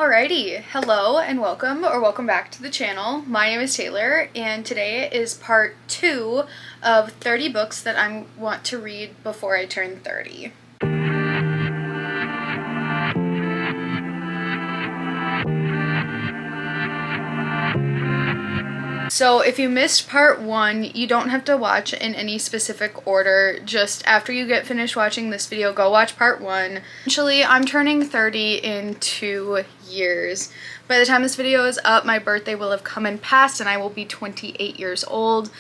Alrighty, hello and welcome back to the channel. My name is Taylor and today is part 2 of 30 books that I want to read before I turn 30. So if you missed part 1, you don't have to watch in any specific order. Just after you get finished watching this video, go watch part 1. Essentially, I'm turning 30 in 2 years. By the time this video is up, my birthday will have come and passed and I will be 28 years old.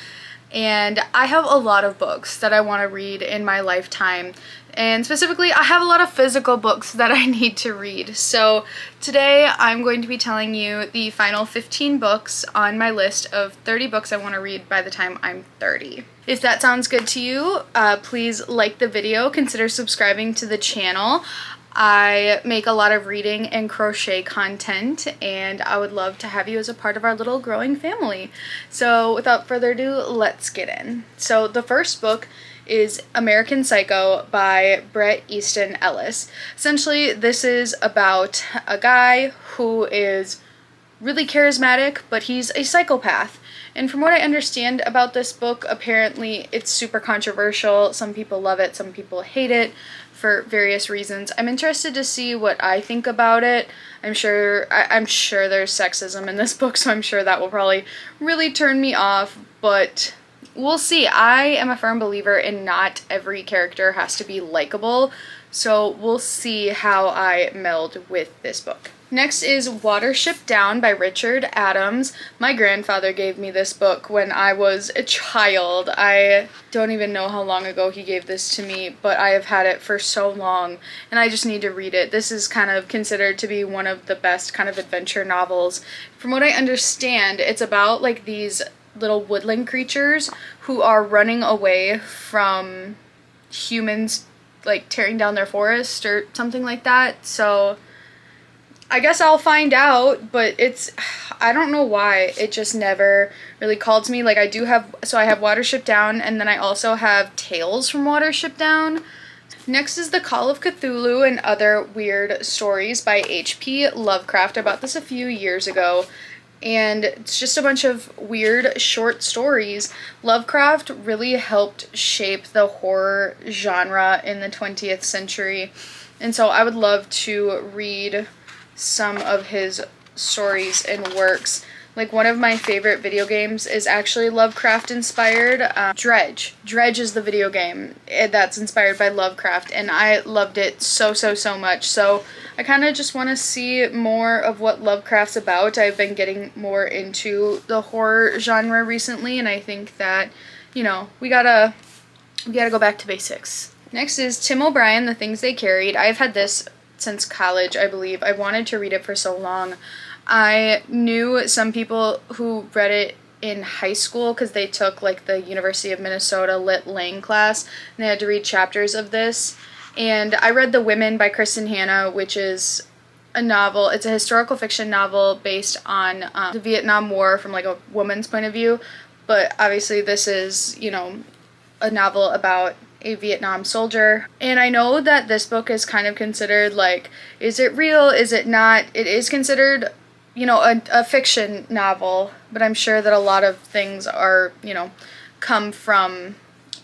And I have a lot of books that I want to read in my lifetime. And specifically, I have a lot of physical books that I need to read. So today I'm going to be telling you the final 15 books on my list of 30 books I want to read by the time I'm 30. If that sounds good to you, please like the video, consider subscribing to the channel. I make a lot of reading and crochet content, and I would love to have you as a part of our little growing family. So without further ado, let's get in. So the first book is American Psycho by Bret Easton Ellis. Essentially, this is about a guy who is really charismatic, but he's a psychopath. And from what I understand about this book, apparently it's super controversial. Some people love it, some people hate it for various reasons. I'm interested to see what I think about it. I'm sure there's sexism in this book, so I'm sure that will probably really turn me off, but we'll see. I am a firm believer in not every character has to be likable, so we'll see how I meld with this book. Next is Watership Down by Richard Adams. My grandfather gave me this book when I was a child. I don't even know how long ago he gave this to me, but I have had it for so long, and I just need to read it. This is kind of considered to be one of the best kind of adventure novels. From what I understand, it's about like these little woodland creatures who are running away from humans, like tearing down their forest or something like that. So I guess I'll find out, but I don't know why it just never really called to me. Like I have Watership Down, and then I also have Tales from Watership Down. Next is The Call of Cthulhu and Other Weird Stories by H.P. Lovecraft. I bought this a few years ago, and it's just a bunch of weird short stories. Lovecraft really helped shape the horror genre in the 20th century, and so I would love to read some of his stories and works. Like one of my favorite video games is actually Lovecraft inspired. Dredge is the video game that's inspired by Lovecraft, and I loved it so much. So I kind of just want to see more of what Lovecraft's about. I've been getting more into the horror genre recently, and I think that, you know, we gotta go back to basics. Next is Tim O'Brien, The Things They Carried. I've had this since college, I believe. I wanted to read it for so long. I knew some people who read it in high school because they took like the University of Minnesota Lit Lang class, and they had to read chapters of this. And I read The Women by Kristen Hanna, which is a novel. It's a historical fiction novel based on the Vietnam War from like a woman's point of view, but obviously this is, you know, a novel about a Vietnam soldier. And I know that this book is kind of considered like, is it real, is it not? It is considered, you know, a fiction novel, but I'm sure that a lot of things are, you know, come from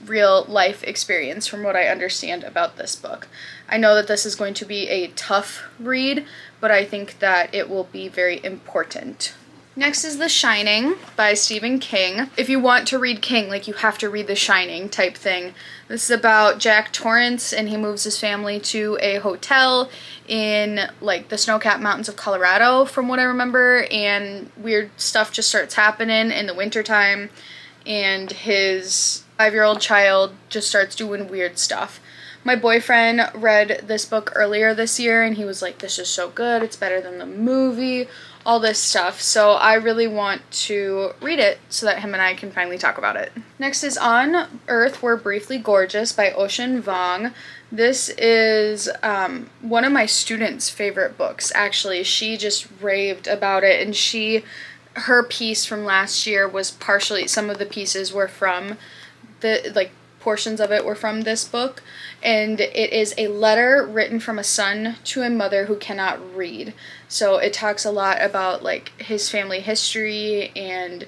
real life experience from what I understand about this book. I know that this is going to be a tough read, but I think that it will be very important. Next is The Shining by Stephen King. If you want to read King, like you have to read The Shining type thing. This is about Jack Torrance, and he moves his family to a hotel in like the snow-capped mountains of Colorado, from what I remember, and weird stuff just starts happening in the wintertime, and his 5-year-old child just starts doing weird stuff. My boyfriend read this book earlier this year, and he was like, this is so good, it's better than the movie, all this stuff. So I really want to read it so that him and I can finally talk about it. Next is On Earth We're Briefly Gorgeous by Ocean Vuong. This is one of my students' favorite books, actually. She just raved about it, and her piece from last year was partially, some of the pieces were from the, like, portions of it were from this book, and it is a letter written from a son to a mother who cannot read. So it talks a lot about like his family history and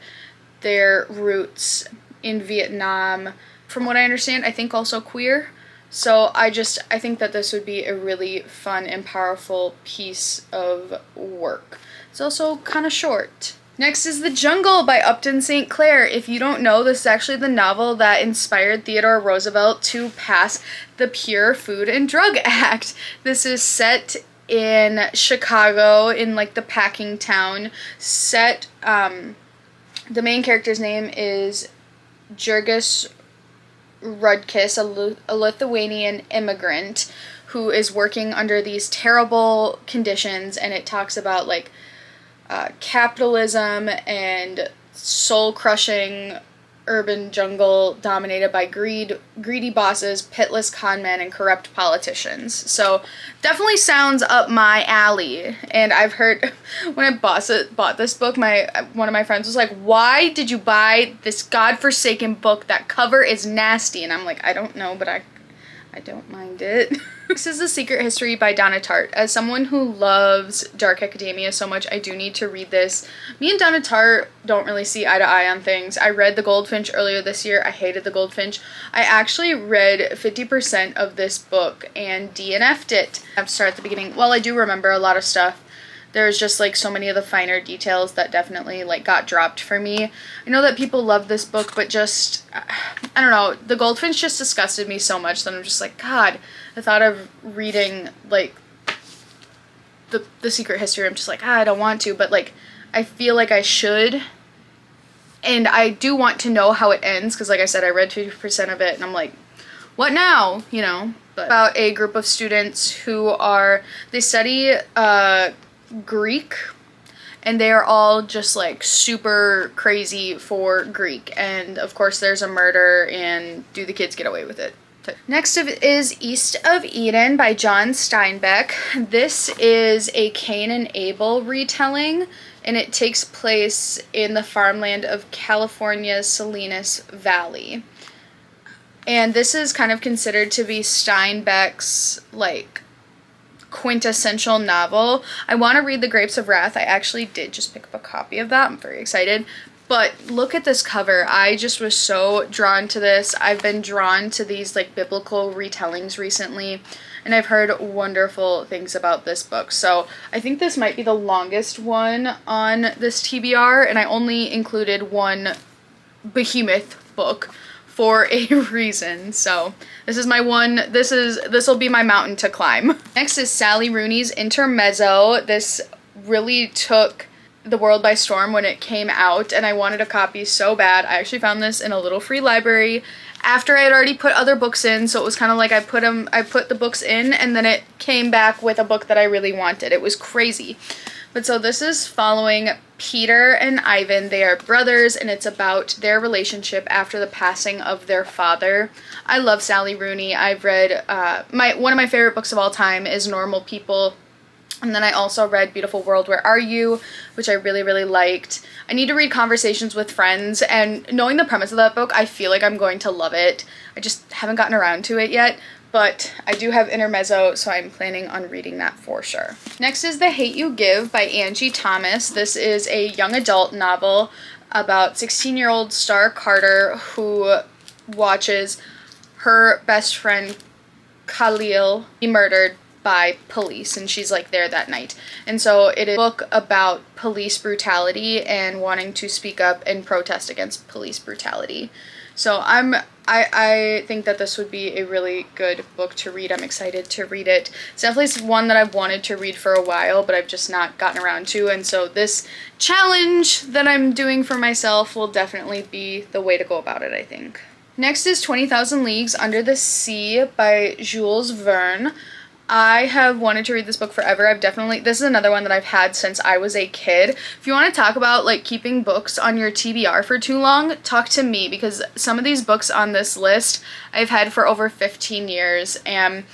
their roots in Vietnam. From what I understand, I think also queer. So I think that this would be a really fun and powerful piece of work. It's also kind of short. Next is The Jungle by Upton St. Clair. If you don't know, this is actually the novel that inspired Theodore Roosevelt to pass the Pure Food and Drug Act. This is set in Chicago, in like the packing town. The main character's name is Jurgis Rudkis, a Lithuanian immigrant who is working under these terrible conditions, and it talks about like capitalism and soul-crushing urban jungle dominated by greedy bosses, pitless con men, and corrupt politicians. So definitely sounds up my alley. And I've heard when I bought this book, one of my friends was like, "Why did you buy this godforsaken book? That cover is nasty." And I'm like, "I don't know, but I don't mind it." This is The Secret History by Donna Tartt. As someone who loves dark academia so much, I do need to read this. Me and Donna Tartt don't really see eye to eye on things. I read The Goldfinch earlier this year. I hated The Goldfinch. I actually read 50% of this book and DNF'd it. I have to start at the beginning. While I do remember a lot of stuff, there's just like so many of the finer details that definitely like got dropped for me. I know that people love this book, but just, I don't know, The Goldfinch just disgusted me so much that I'm just like, God, the thought of reading like the Secret History, I'm just like, I don't want to, but like I feel like I should. And I do want to know how it ends, because like I said, I read 50% of it and I'm like, what now? You know, but about a group of students who they study Greek, and they are all just like super crazy for Greek, and of course there's a murder, and do the kids get away with it? Next is East of Eden by John Steinbeck. This is a Cain and Abel retelling, and it takes place in the farmland of California's Salinas Valley. And this is kind of considered to be Steinbeck's like quintessential novel. I want to read The Grapes of Wrath. I actually did just pick up a copy of that. I'm very excited. But look at this cover. I just was so drawn to this. I've been drawn to these like biblical retellings recently, and I've heard wonderful things about this book. So I think this might be the longest one on this TBR, and I only included one behemoth book for a reason. So this is my one, this will be my mountain to climb. Next is Sally Rooney's Intermezzo. This really took the world by storm when it came out, and I wanted a copy so bad. I actually found this in a little free library after I had already put other books in, so it was kind of like I put the books in and then it came back with a book that I really wanted. It was crazy. But so this is following Peter and Ivan. They are brothers, and it's about their relationship after the passing of their father. I love Sally Rooney. I've read, one of my favorite books of all time is Normal People. And then I also read Beautiful World, Where Are You?, which I really, really liked. I need to read Conversations with Friends, and knowing the premise of that book, I feel like I'm going to love it. I just haven't gotten around to it yet. But I do have Intermezzo, so I'm planning on reading that for sure. Next is The Hate You Give by Angie Thomas. This is a young adult novel about 16-year-old Star Carter, who watches her best friend Khalil be murdered by police, and she's like there that night. And so it is a book about police brutality and wanting to speak up and protest against police brutality. So I think that this would be a really good book to read. I'm excited to read it. It's definitely one that I've wanted to read for a while, but I've just not gotten around to, and so this challenge that I'm doing for myself will definitely be the way to go about it, I think. Next is 20,000 Leagues Under the Sea by Jules Verne. I have wanted to read this book forever. This is another one that I've had since I was a kid. If you want to talk about like keeping books on your TBR for too long, talk to me, because some of these books on this list I've had for over 15 years, and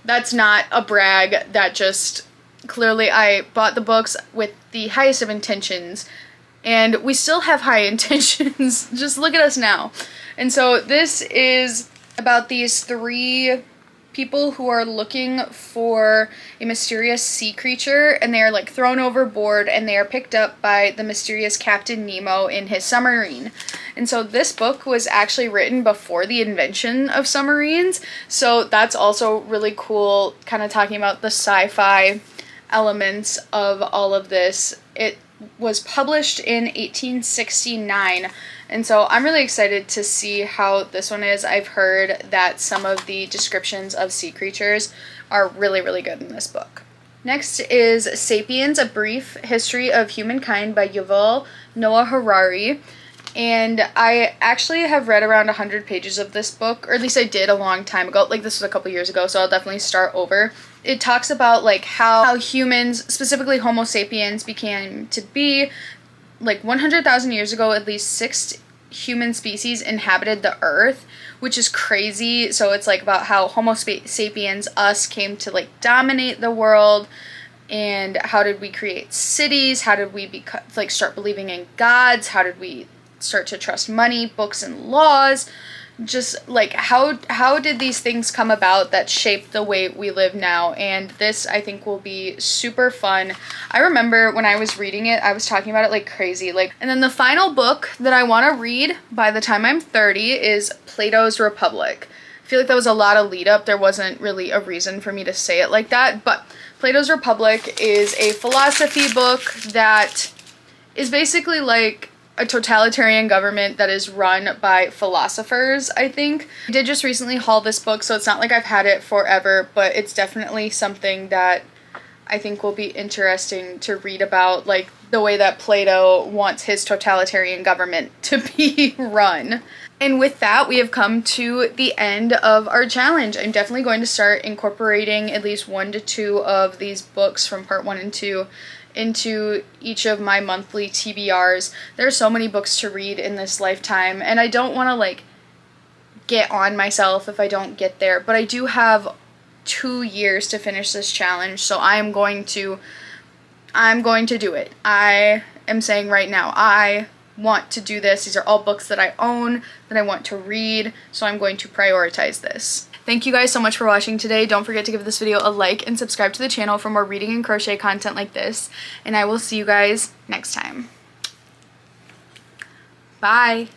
that's not a brag. That just clearly I bought the books with the highest of intentions, and we still have high intentions. Just look at us now. And so this is about these three people who are looking for a mysterious sea creature, and they are like thrown overboard, and they are picked up by the mysterious Captain Nemo in his submarine. And so this book was actually written before the invention of submarines, so that's also really cool, kind of talking about the sci-fi elements of all of this. It was published in 1869, and so I'm really excited to see how this one is. I've heard that some of the descriptions of sea creatures are really, really good in this book. Next is Sapiens, A Brief History of Humankind by Yuval Noah Harari. And I actually have read around 100 pages of this book, or at least I did a long time ago. Like, this was a couple years ago, so I'll definitely start over. It talks about, like, how humans, specifically Homo sapiens, became to be. Like, 100,000 years ago, at least 6 human species inhabited the earth, which is crazy. So it's, like, about how Homo sapiens, us, came to, like, dominate the world. And how did we create cities? How did we start believing in gods? How did we start to trust money, books, and laws? Just like how did these things come about that shape the way we live now? And this, I think, will be super fun. I remember when I was reading it, I was talking about it like crazy. And then the final book that I want to read by the time I'm 30 is Plato's Republic. I feel like that was a lot of lead up. There wasn't really a reason for me to say it like that, but Plato's Republic is a philosophy book that is basically like a totalitarian government that is run by philosophers, I think. I did just recently haul this book, so it's not like I've had it forever, but it's definitely something that I think will be interesting to read about, like the way that Plato wants his totalitarian government to be run. And with that, we have come to the end of our challenge. I'm definitely going to start incorporating at least 1 to 2 of these books from part 1 and 2 into each of my monthly TBRs. There are so many books to read in this lifetime, and I don't want to like get on myself if I don't get there, but I do have 2 years to finish this challenge, so I'm going to do it. I am saying right now, I want to do this. These are all books that I own, that I want to read, so I'm going to prioritize this. Thank you guys so much for watching today. Don't forget to give this video a like and subscribe to the channel for more reading and crochet content like this, and I will see you guys next time. Bye!